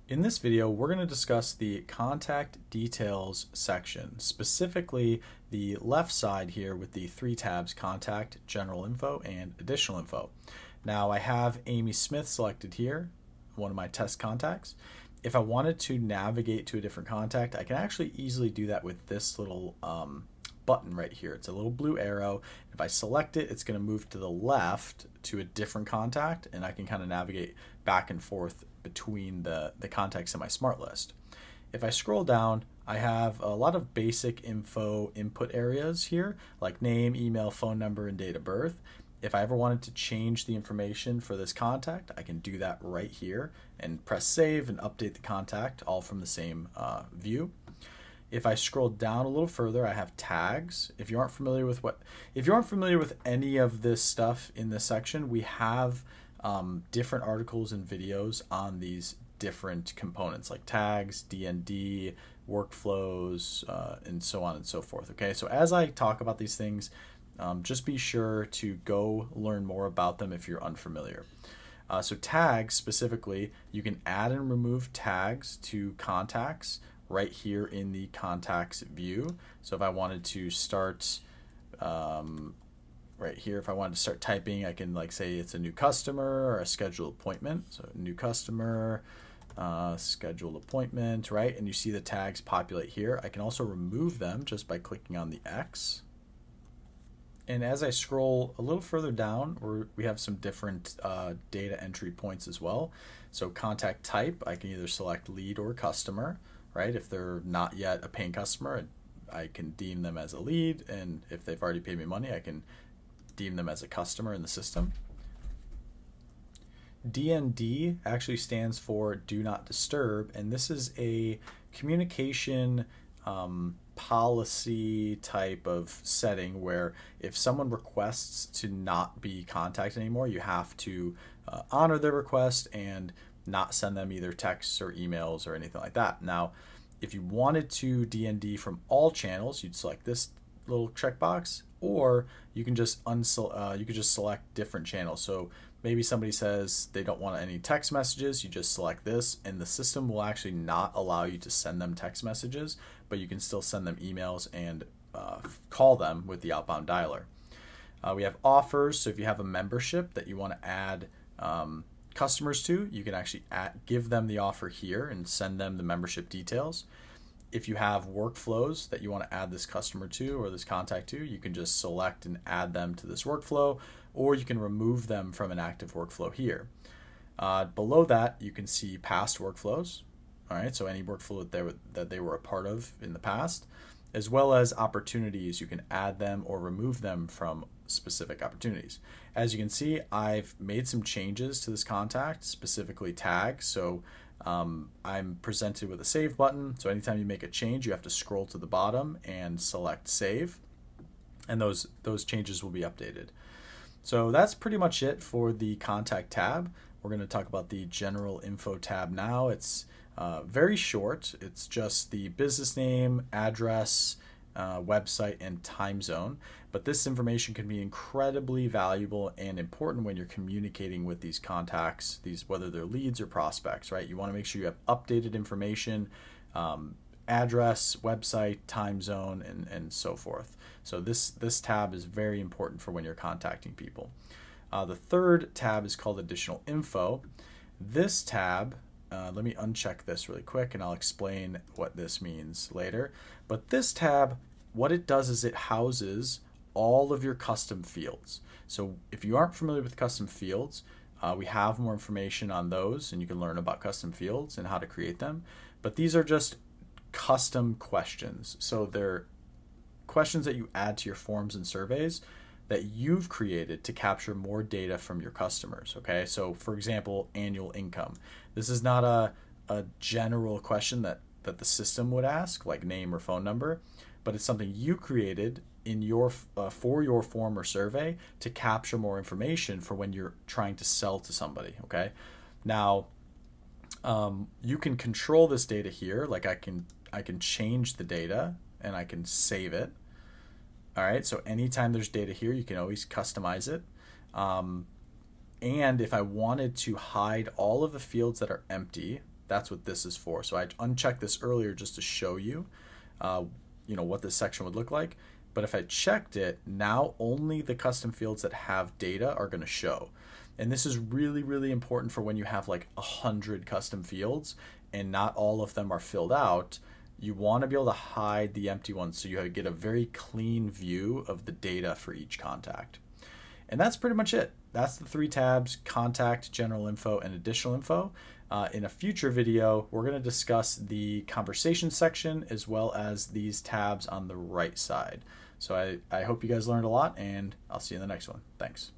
In this video, we're going to discuss the contact details section, specifically the left side here with the three tabs: contact, general info, and additional info. Now I have Amy Smith selected here, one of my test contacts. If I wanted to navigate to a different contact, I can actually easily do that with this little button right here. It's a little blue arrow. If I select it, it's going to move to the left to a different contact, and I can kind of navigate back and forth between the contacts in my smart list. If I scroll down, I have a lot of basic info input areas here, like name, email, phone number, and date of birth. If I ever wanted to change the information for this contact, I can do that right here and press save and update the contact, all from the same view. If I scroll down a little further, I have tags. If you aren't familiar with any of this stuff in this section, we have different articles and videos on these different components like tags, D&D, workflows, and so on and so forth. Okay, so as I talk about these things, just be sure to go learn more about them if you're unfamiliar. So tags specifically, you can add and remove tags to contacts right here in the contacts view. So if I wanted to start right here, if I wanted to start typing, I can say it's a new customer or a scheduled appointment. So new customer, scheduled appointment, right? And you see the tags populate here. I can also remove them just by clicking on the X. And as I scroll a little further down, we have some different data entry points as well. So contact type, I can either select lead or customer, right? If they're not yet a paying customer, I can deem them as a lead, and if they've already paid me money, I can deem them as a customer in the system. DND actually stands for do not disturb, and this is a communication policy type of setting where if someone requests to not be contacted anymore, you have to honor their request and not send them either texts or emails or anything like that. Now, if you wanted to DND from all channels, you'd select this little checkbox, or you can just select different channels. So maybe somebody says they don't want any text messages, you just select this, and the system will actually not allow you to send them text messages, but you can still send them emails and call them with the outbound dialer. We have offers, so if you have a membership that you want to add customers to, you can actually give them the offer here and send them the membership details. If you have workflows that you want to add this customer to or this contact to, you can just select and add them to this workflow, or you can remove them from an active workflow here. Below that, you can see past workflows. All right, so any workflow that they were a part of in the past, as well as opportunities. You can add them or remove them from specific opportunities. As you can see, I've made some changes to this contact, specifically tags. So I'm presented with a save button. So anytime you make a change, you have to scroll to the bottom and select save, and those changes will be updated. So that's pretty much it for the contact tab. We're going to talk about the general info tab now. It's very short. It's just the business name, address, website, and time zone. But this information can be incredibly valuable and important when you're communicating with these contacts, whether they're leads or prospects, right? You want to make sure you have updated information, address, website, time zone, and so forth. So this tab is very important for when you're contacting people. The third tab is called additional info. This tab, let me uncheck this really quick and I'll explain what this means later. But this tab, what it does is it houses all of your custom fields. So if you aren't familiar with custom fields, we have more information on those, and you can learn about custom fields and how to create them. But these are just custom questions. So they're questions that you add to your forms and surveys that you've created to capture more data from your customers. Okay, so for example, annual income. This is not a general question that the system would ask, like name or phone number, but it's something you created in your for your form or survey to capture more information for when you're trying to sell to somebody. Okay, now you can control this data here. Like I can change the data and I can save it. All right, so anytime there's data here, you can always customize it. And if I wanted to hide all of the fields that are empty, That's what this is for. So I unchecked this earlier just to show you, what this section would look like. But if I checked it, now only the custom fields that have data are going to show. And this is really, really important for when you have like 100 custom fields and not all of them are filled out. You want to be able to hide the empty ones so you get a very clean view of the data for each contact. And that's pretty much it. That's the 3 tabs: contact, general info, and additional info. In a future video, we're going to discuss the conversation section as well as these tabs on the right side. So I hope you guys learned a lot, and I'll see you in the next one. Thanks.